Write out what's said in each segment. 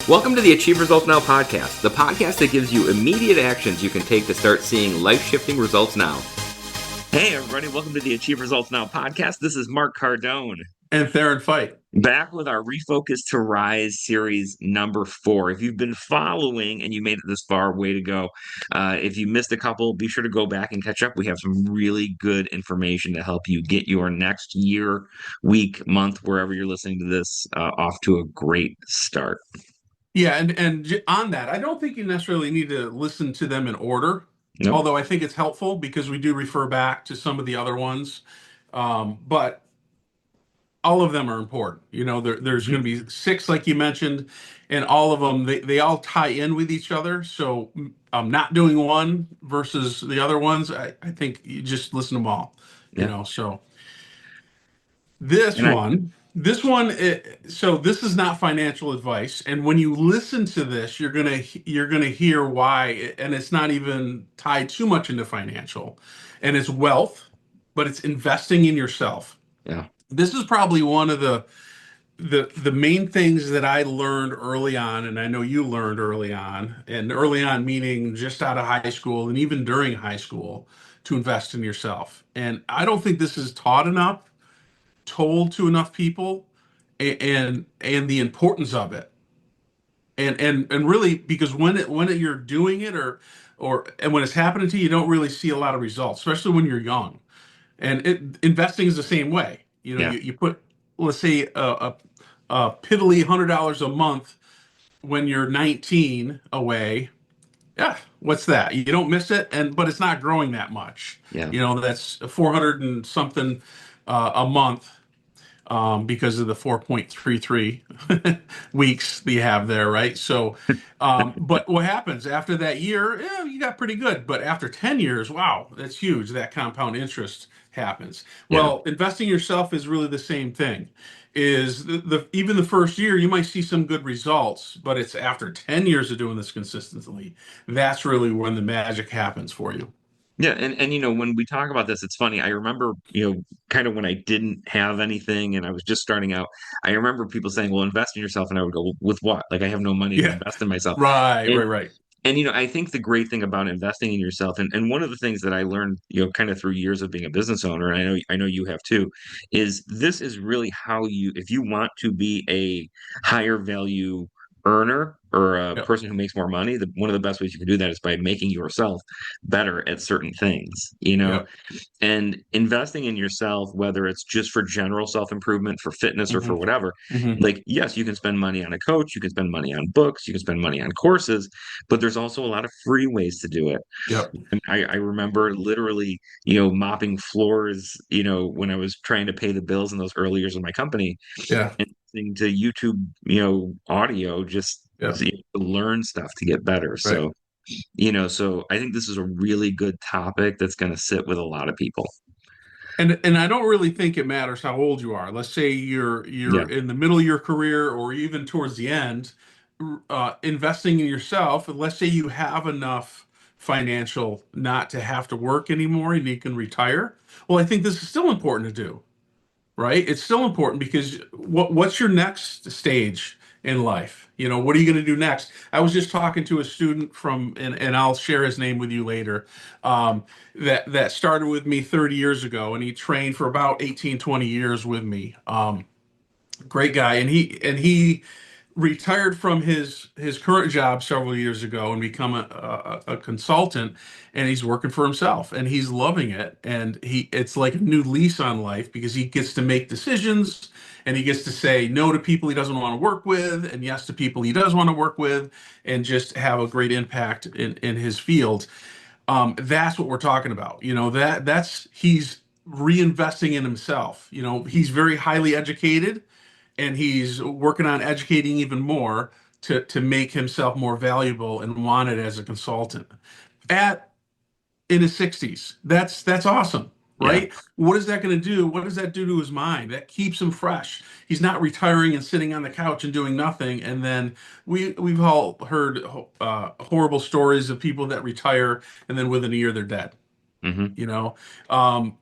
Welcome to the Achieve Results Now podcast, the podcast that gives you immediate actions you can take to start seeing life-shifting results now. Hey, everybody. Welcome to the Achieve Results Now podcast. This is Mark Cardone. And Theron Fight. Back with our Refocus to Rise series number 4. If you've been following and you made it this far, way to go. If you missed a couple, be sure to go back and catch up. We have some really good information to help you get your next year, week, month, wherever you're listening to this, off to a great start. Yeah, and on that, I don't think you necessarily need to listen to them in order, Nope. although I think it's helpful because we do refer back to some of the other ones. But all of them are important. There's going to be 6, like you mentioned, and all of them, they all tie in with each other. So not doing one versus the other ones, I think you just listen to them all, Yeah. so This And I, one, so this is not financial advice. And when you listen to this, you're gonna hear why, and it's not even tied too much into financial, and it's wealth, but it's investing in yourself. yeah. This is probably one of the main things that I learned early on, and I know you learned early on, and early on meaning just out of high school and even during high school, to invest in yourself. And I don't think this is taught enough, told to enough people, and the importance of it, and really, because you're doing it, and when it's happening to you, you don't really see a lot of results, especially when you're young. And investing is the same way. Yeah. You put, let's say, a piddly $100 a month when you're 19 away. Yeah, what's that? You don't miss it, but it's not growing that much. Yeah. That's 400 and something a month, because of the 4.33 weeks that you have there, right? So, but what happens after that year? Yeah, you got pretty good. But after 10 years, wow, that's huge. That compound interest happens. Yeah. Well, investing in yourself is really the same thing. Is even the first year you might see some good results, but it's after 10 years of doing this consistently, that's really when the magic happens for you. Yeah, and when we talk about this, it's funny. I remember, kind of when I didn't have anything and I was just starting out, I remember people saying, "Well, invest in yourself." And I would go, "Well, with what? Like I have no money to Yeah, invest in myself." right, And right, right. I think the great thing about investing in yourself, and one of the things that I learned, kind of through years of being a business owner, and I know you have too, is this is really how if you want to be a higher value earner or a Yep. person who makes more money, one of the best ways you can do that is by making yourself better at certain things. Yep. And investing in yourself, whether it's just for general self-improvement, for fitness, or for Hmm. whatever, Hmm. like, yes, you can spend money on a coach, you can spend money on books, you can spend money on courses, but there's also a lot of free ways to do it. Yep. And I remember literally, mopping floors, when I was trying to pay the bills in those early years of my company Yeah. and listening to YouTube, audio just Yeah. to learn stuff to get better. Right. So I think this is a really good topic that's going to sit with a lot of people. And I don't really think it matters how old you are. Let's say Yeah. you're in the middle of your career or even towards the end, investing in yourself. And let's say you have enough financial not to have to work anymore and you can retire. Well, I think this is still important to do, right? It's still important because what's your next stage in life? What are you going to do next? I was just talking to a student and I'll share his name with you later, that started with me 30 years ago, and he trained for about 18, 20 years with me. Great guy, and he retired from his current job several years ago and become a consultant, and he's working for himself and he's loving it, and it's like a new lease on life because he gets to make decisions and he gets to say no to people he doesn't want to work with and yes to people he does want to work with, and just have a great impact in his field. That's what we're talking about. That's he's reinvesting in himself. He's very highly educated and he's working on educating even more to make himself more valuable and wanted as a consultant at in his 60s. That's awesome, Yeah. right? What is that going to do? What does that do to his mind? That keeps him fresh. He's not retiring and sitting on the couch and doing nothing. And then we've all heard horrible stories of people that retire and then within a year they're dead. Hmm. you know um,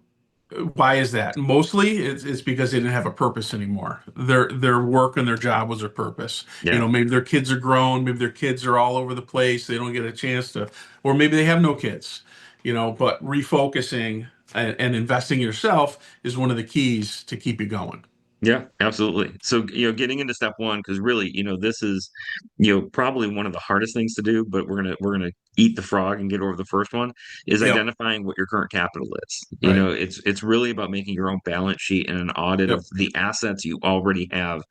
Why is that? Mostly it's because they didn't have a purpose anymore. Their work and their job was their purpose. Yeah. Maybe their kids are grown, maybe their kids are all over the place. They don't get a chance to, or maybe they have no kids. But refocusing and investing in yourself is one of the keys to keep you going. Yeah, absolutely. So, getting into step one, because really, this is, probably one of the hardest things to do, but we're gonna eat the frog and get over the first one, is Yep. identifying what your current capital is. Right. It's really about making your own balance sheet and an audit of Yep. the assets you already have,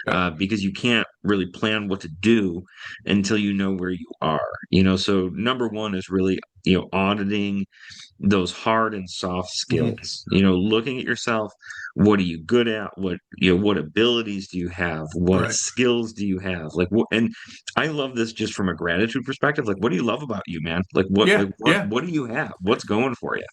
Yep. because you can't really plan what to do until you know where you are. So number one is really, auditing those hard and soft Hmm. skills, looking at yourself. What are you good at? What abilities do you have? What Right. skills do you have? Like what? And I love this just from a gratitude perspective. Like, what do you love about you, man? Yeah. Yeah. what do you have? What's going for you?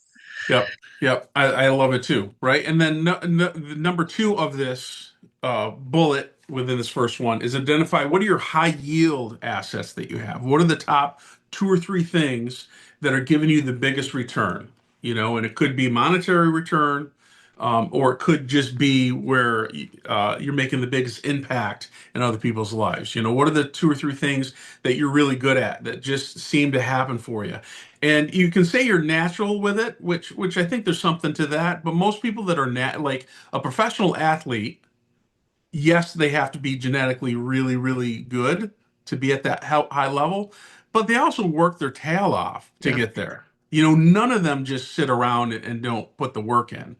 Yep, yep. I love it too, right? And then the number two of this bullet within this first one is identify what are your high yield assets that you have? What are the top two or three things that are giving you the biggest return? And it could be monetary return, or it could just be where you're making the biggest impact in other people's lives. What are the two or three things that you're really good at that just seem to happen for you? And you can say you're natural with it, which I think there's something to that. But most people that are like a professional athlete, yes, they have to be genetically really, really good to be at that high level, but they also work their tail off to Yeah, get there. None of them just sit around and don't put the work in.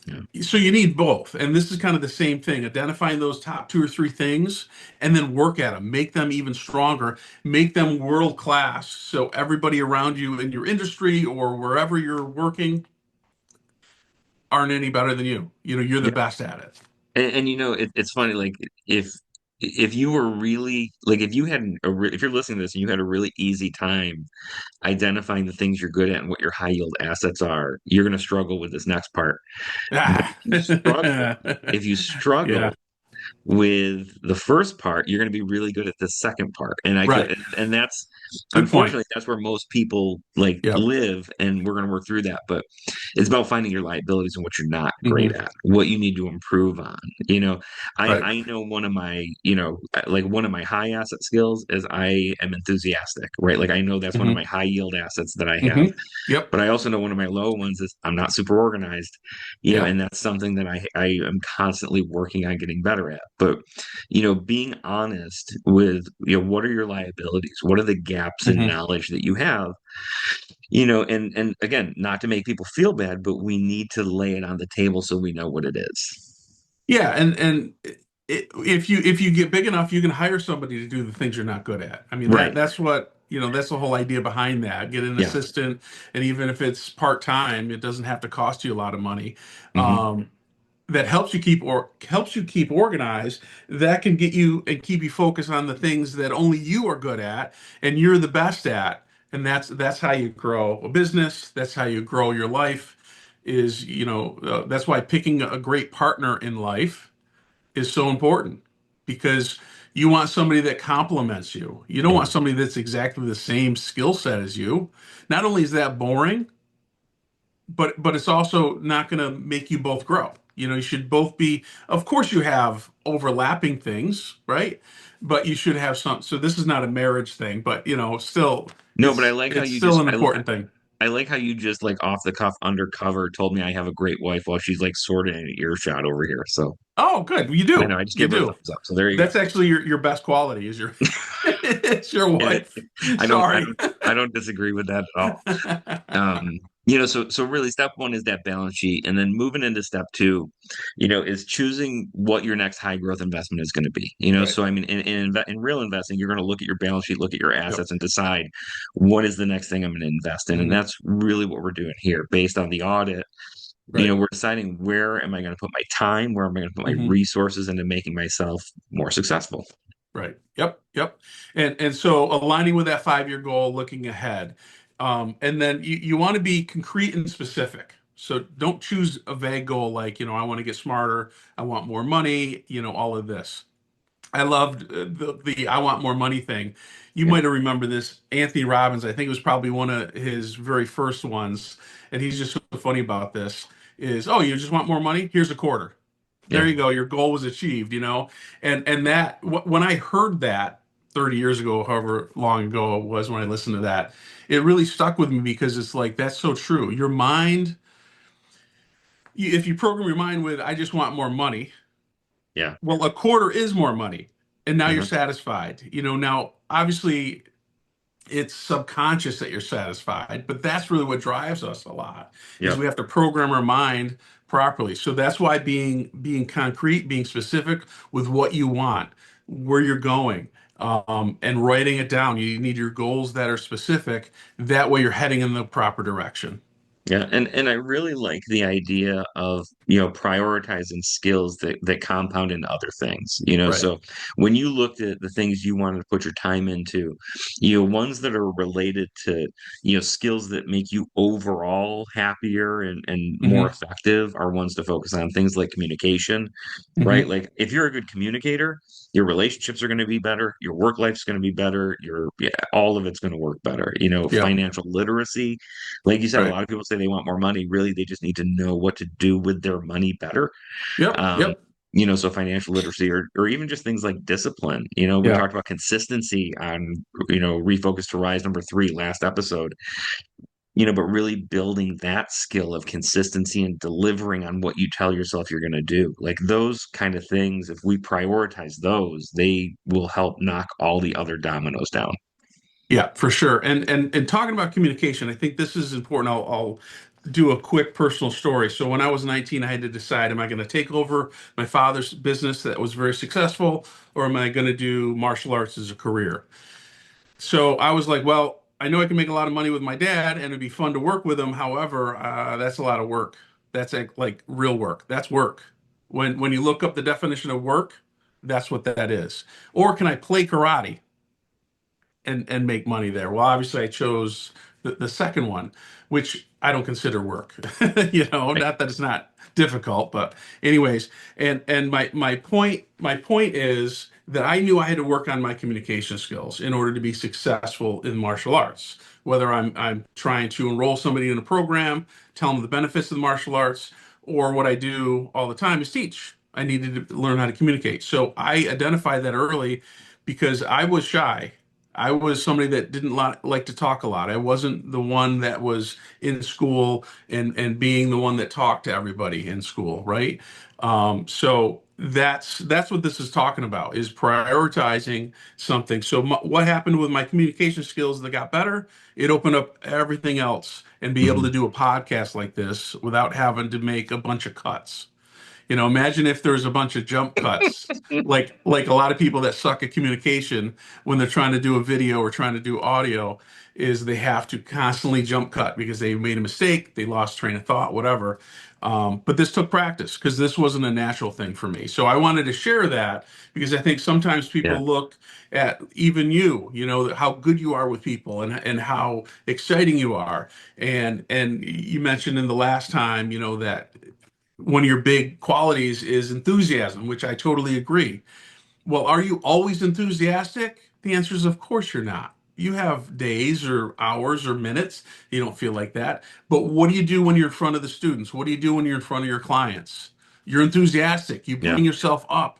yeah, So you need both. And this is kind of the same thing, identifying those top two or three things and then work at them, make them even stronger, make them world class. So everybody around you in your industry or wherever you're working aren't any better than you. You're the yeah. best at it. And it's funny. Like if you were really like if you had if you're listening to this and you had a really easy time identifying the things you're good at and what your high yield assets are, you're going to struggle with this next part. But Ah. if you Yeah. struggle with the first part, you're going to be really good at the second part. And Right. and that's Good point. unfortunately that's where most people like Yep. live, and we're going to work through that. But it's about finding your liabilities and what you're not great Hmm. at, what you need to improve on. Right. I know one of my, like one of my high asset skills is I am enthusiastic, right? Like I know that's one of Hmm. my high yield assets that I have. Hmm. Yep. But I also know one of my low ones is I'm not super organized, Yep. and that's something that I am constantly working on getting better at. But, being honest with, what are your liabilities? What are the gaps in Hmm. knowledge that you have? And again, not to make people feel bad, but we need to lay it on the table so we know what it is. Yeah, and if you get big enough, you can hire somebody to do the things you're not good at. I mean Right. that's what that's the whole idea behind that. Get an Yeah. assistant, and even if it's part time, it doesn't have to cost you a lot of money. Hmm. Um, that helps you keep organized. That can get you and keep you focused on the things that only you are good at and you're the best at. And that's how you grow a business. That's how you grow your life. That's why picking a great partner in life is so important because you want somebody that complements you. You don't Yeah. want somebody that's exactly the same skill set as you. Not only is that boring, but it's also not going to make you both grow. You should both be, of course, you have overlapping things, right? But you should have some. So this is not a marriage thing, but still, No, but I like how it's you still just an important thing. I like how you just like off the cuff undercover told me I have a great wife while she's like sort of in earshot over here. So Oh, good. You I know do. I just You gave her a do. thumbs up. So there you go. That's actually your best quality is your it's your And wife. I don't I Sorry. don't I don't disagree with that at all. So really step one is that balance sheet, and then moving into step two, is choosing what your next high growth investment is going to be. Right. So I mean, in real investing, you're going to look at your balance sheet, look at your Yep. assets, and decide what is the next thing I'm going to invest in, and Hmm. that's really what we're doing here, based on the audit. Right. We're deciding where am I going to put my time, where am I going to put my Hmm. resources into making myself more successful. Right. Yep. Yep. And so aligning with that 5-year goal, looking ahead. And then you want to be concrete and specific. So don't choose a vague goal like, I want to get smarter, I want more money, all of this. I loved the I want more money thing. You Yeah. might have remembered this. Anthony Robbins, I think it was probably one of his very first ones, and he's just so funny about this. is, oh, you just want more money? Here's a quarter. There Yeah. you go. Your goal was achieved, you know? And that, when I heard that 30 years ago, however long ago it was when I listened to that, it really stuck with me because it's like, that's so true. Your mind, if you program your mind with, I just want more money, Yeah. well, a quarter is more money. And now you're Uh-huh. satisfied. You know, now obviously it's subconscious that you're satisfied, but that's really what drives us a lot is Yep. we have to program our mind properly. So that's why being concrete, being specific with what you want, where you're going, and writing it down. You need your goals that are specific. That way you're heading in the proper direction. Yeah, and I really like the idea of, prioritizing skills that compound into other things. Right. So when you looked at the things you wanted to put your time into, ones that are related to, skills that make you overall happier and more Hmm. effective are ones to focus on. Things like communication, right? Hmm. Like if you're a good communicator, your relationships are going to be better, your work life's going to be better, all of it's going to work better. Yeah. Financial literacy, like you said, a Right. lot of people say they want more money. Really, they just need to know what to do with their money better. Yep. Um, Yep. so financial literacy or even just things like discipline. We Yeah. talked about consistency on, Refocus to Rise number 3 last episode, but really building that skill of consistency and delivering on what you tell yourself you're going to do. Like those kind of things, if we prioritize those, they will help knock all the other dominoes down. Yeah, for sure. And talking about communication, I think this is important. I'll do a quick personal story. So when I was 19, I had to decide, am I going to take over my father's business that was very successful, or am I going to do martial arts as a career? So I was like, well, I know I can make a lot of money with my dad and it'd be fun to work with him. However, that's a lot of work. That's like real work. That's work. When you look up the definition of work, that's what that is. Or can I play karate and make money there? Well, obviously I chose the second one, which I don't consider work. Right. Not that it's not difficult, but anyways, and my point is that I knew I had to work on my communication skills in order to be successful in martial arts. Whether I'm trying to enroll somebody in a program, tell them the benefits of the martial arts, or what I do all the time is teach. I needed to learn how to communicate. So I identified that early because I was shy. I was somebody that didn't like to talk a lot. I wasn't the one that was in school and being the one that talked to everybody in school, right? So that's what this is talking about is prioritizing something. So what happened with my communication skills that got better? It opened up everything else and be able to Mhm. do a podcast like this without having to make a bunch of cuts. Imagine if there's a bunch of jump cuts, like a lot of people that suck at communication when they're trying to do a video or trying to do audio, is they have to constantly jump cut because they made a mistake, they lost train of thought, whatever. But this took practice because this wasn't a natural thing for me. So I wanted to share that because I think sometimes Yeah. people look at even how good you are with people and how exciting you are. And you mentioned in the last time, that one of your big qualities is enthusiasm, which I totally agree. Well, are you always enthusiastic? The answer is, of course, you're not. You have days or hours or minutes you don't feel like that. But what do you do when you're in front of the students? What do you do when you're in front of your clients? You're enthusiastic. You Yeah. bring yourself up.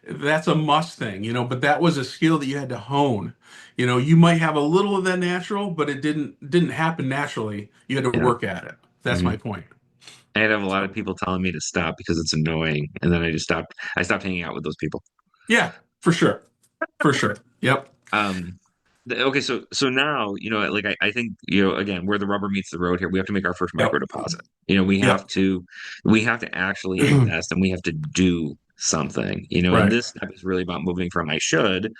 That's a must thing, but that was a skill that you had to hone. You might have a little of that natural, but it didn't happen naturally. You had to Yeah. work at it. That's my Mhm. point. I'd have a lot of So, people telling me to stop because it's annoying, and then I stopped hanging out with those people. yeah, for sure. For sure. Yep. Um, okay, so now, like I think, again, where the rubber meets the road here, we have to make our first micro Yep. deposit. We have to actually invest and we have to do something, and Right. this step is really about moving from I should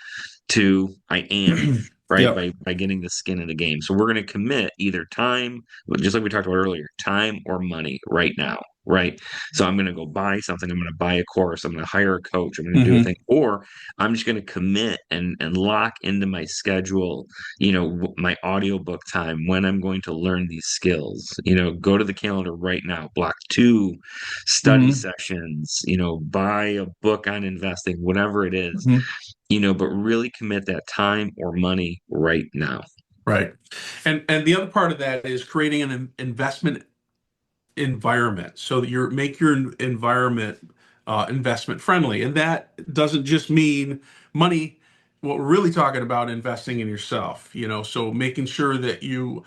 to I am, right? Yep. By getting the skin in the game. So we're going to commit either time, just like we talked about earlier, time or money right now, right? So I'm going to go buy something. I'm going to buy a course. I'm going to hire a coach. I'm going to do a Hmm. thing, or I'm just going to commit and lock into my schedule, my audiobook time when I'm going to learn these skills. Go to the calendar right now, block 2 study Hmm. sessions, buy a book on investing, whatever it is, Hmm. but really commit that time or money right now. Right. And the other part of that is creating an investment environment so that make your environment investment friendly. And that doesn't just mean money. What we're really talking about investing in yourself, so making sure that you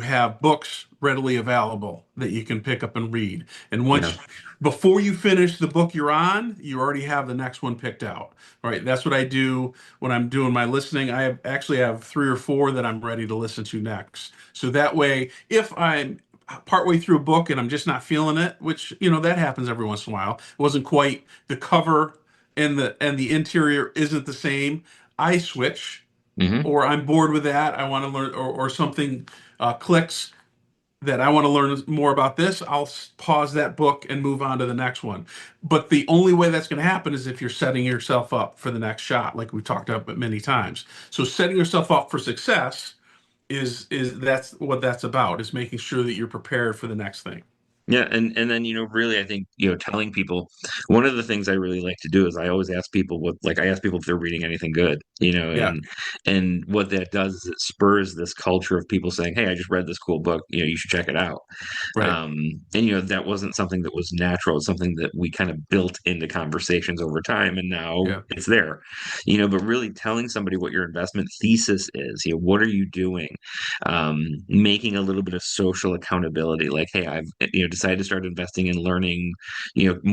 have books readily available that you can pick up and read. And Yeah. before you finish the book you're on, you already have the next one picked out. All right, that's what I do when I'm doing my listening. Actually have three or four that I'm ready to listen to next. So that way, if I'm partway through a book and I'm just not feeling it, which that happens every once in a while, it wasn't quite the cover and the interior isn't the same, I switch, Hmm. or I'm bored with that. I want to learn, or something clicks that I want to learn more about this. I'll pause that book and move on to the next one. But the only way that's going to happen is if you're setting yourself up for the next shot, like we've talked about many times. So setting yourself up for success is that's what that's about, is making sure that you're prepared for the next thing. Yeah, and then really, I think telling people, one of the things I really like to do is I always ask people I ask people if they're reading anything good, Yeah, and what that does is it spurs this culture of people saying, "Hey, I just read this cool book, you should check it out." right. um and that wasn't something that was natural. It's something that we kind of built into conversations over time, and now Yeah, it's there. But really telling somebody what your investment thesis is, what are you doing, making a little bit of social accountability, like, hey, I've decided to start investing in learning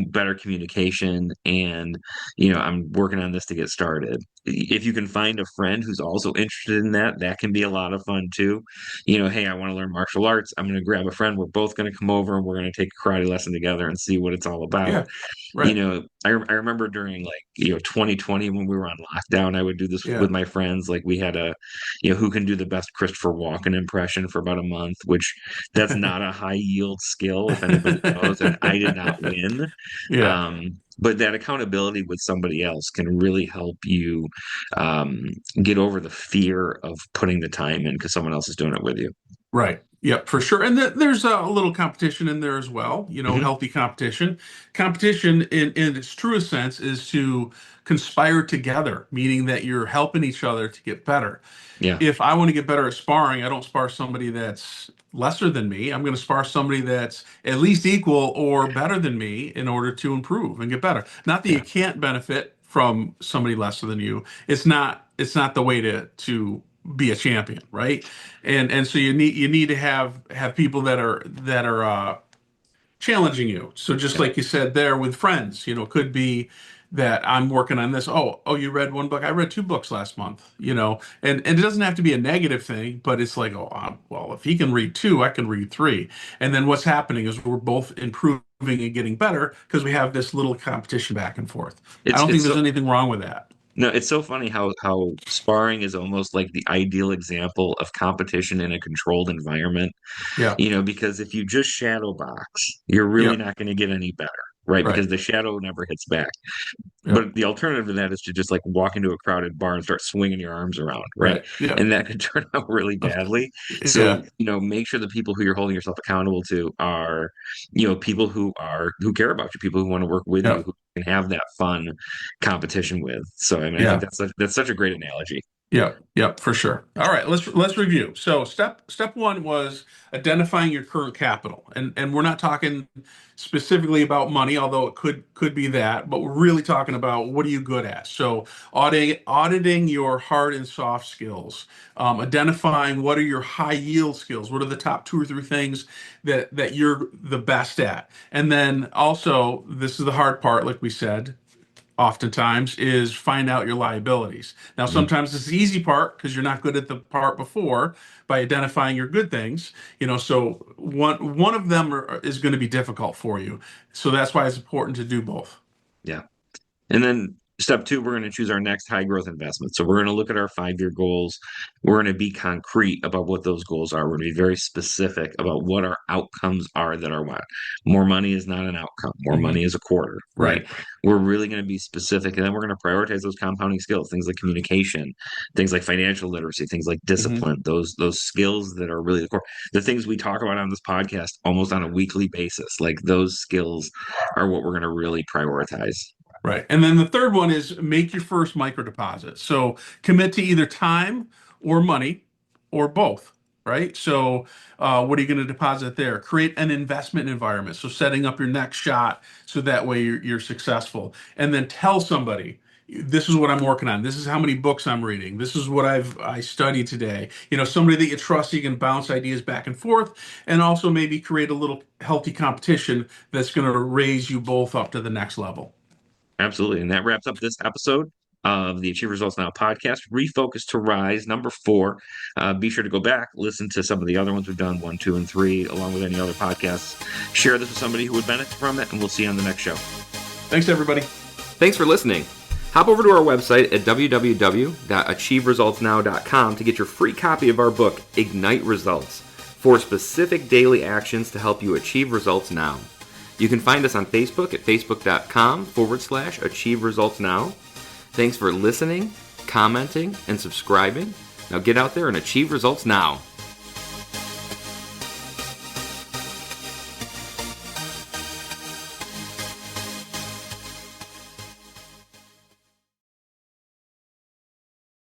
better communication, and I'm working on this to get started. If you can find a friend who's also interested in that, that can be a lot of fun too. Hey, I want to learn martial arts. I'm going to grab a friend. We're both going to come over and we're going to take a karate lesson together and see what it's all about. yeah, right. I remember during 2020 when we were on lockdown, I would do this Yeah. with my friends. Like we had who can do the best Christopher Walken impression for about a month, which that's not a high yield skill, if anybody knows, and I did not win. Yeah. But that accountability with somebody else can really help you um, get over the fear of putting the time in because someone else is doing it with you. Right. Yep, for sure. And there's a little competition in there as well, Hmm. healthy competition. Competition in its truest sense is to conspire together, meaning that you're helping each other to get better. Yeah, If I want to get better at sparring, I don't spar somebody that's lesser than me. I'm going to spar somebody that's at least equal or better than me in order to improve and get better. Not that you yeah. can't benefit from somebody lesser than you. It's not the way to be a champion, right? And so you need to have people that are challenging you. So just Yeah. like you said there with friends, it could be that I'm working on this. Oh, you read one book. I read two books last month, and it doesn't have to be a negative thing, but it's like, oh, well, if he can read two, I can read three. And then what's happening is we're both improving and getting better because we have this little competition back and forth. I It's don't think it's there's so anything wrong with that. No, it's so funny how sparring is almost like the ideal example of competition in a controlled environment. Yeah. Because if you just shadow box, you're really Yep. not going to get any better, right? Right. Because the shadow never hits back. Yep. But the alternative to that is to just like walk into a crowded bar and start swinging your arms around, right? Right. Yep. And that could turn out really badly. Yeah. So, make sure the people who you're holding yourself accountable to are, people who care about you, people who want to work with you, Yep. who can have that fun competition with. So, I mean, I think Yeah. that's such a great analogy. Yep, yep, for sure. All right, let's review. So step one was identifying your current capital, and we're not talking specifically about money, although it could be that, but we're really talking about what are you good at. So auditing your hard and soft skills, identifying what are your high yield skills, what are the top two or three things that you're the best at, and then also this is the hard part, like we said oftentimes is find out your liabilities. Now, Mhm. sometimes it's the easy part because you're not good at the part before by identifying your good things. So one of them is going to be difficult for you. So that's why it's important to do both. Yeah. And then step two, we're going to choose our next high growth investment. So we're going to look at our 5 year goals. We're going to be concrete about what those goals are. We're going to be very specific about what our outcomes are that are what. More money is not an outcome. More Hmm. money is a quarter, right? Right. We're really going to be specific. And then we're going to prioritize those compounding skills, things like communication, things like financial literacy, things like Hmm. discipline, those skills that are really the core, the things we talk about on this podcast almost on a weekly basis. Like those skills are what we're going to really prioritize. Right. And then the third one is make your first micro deposit. So commit to either time or money or both. right? So, what are you going to deposit there? Create an investment environment. So, setting up your next shot so that way you're successful. And then tell somebody, this is what I'm working on. This is how many books I'm reading. This is what I studied today. Somebody that you trust, you can bounce ideas back and forth, and also maybe create a little healthy competition that's going to raise you both up to the next level. Absolutely. And that wraps up this episode of the Achieve Results Now podcast, Refocus to Rise, number 4. Be sure to go back, listen to some of the other ones we've done, 1, 2, and 3, along with any other podcasts. Share this with somebody who would benefit from it, and we'll see you on the next show. Thanks, everybody. Thanks for listening. Hop over to our website at www.achieveresultsnow.com to get your free copy of our book, Ignite Results, 4 specific daily actions to help you achieve results now. You can find us on Facebook at facebook.com/Achieve Results Now. Thanks for listening, commenting, and subscribing. Now get out there and achieve results now.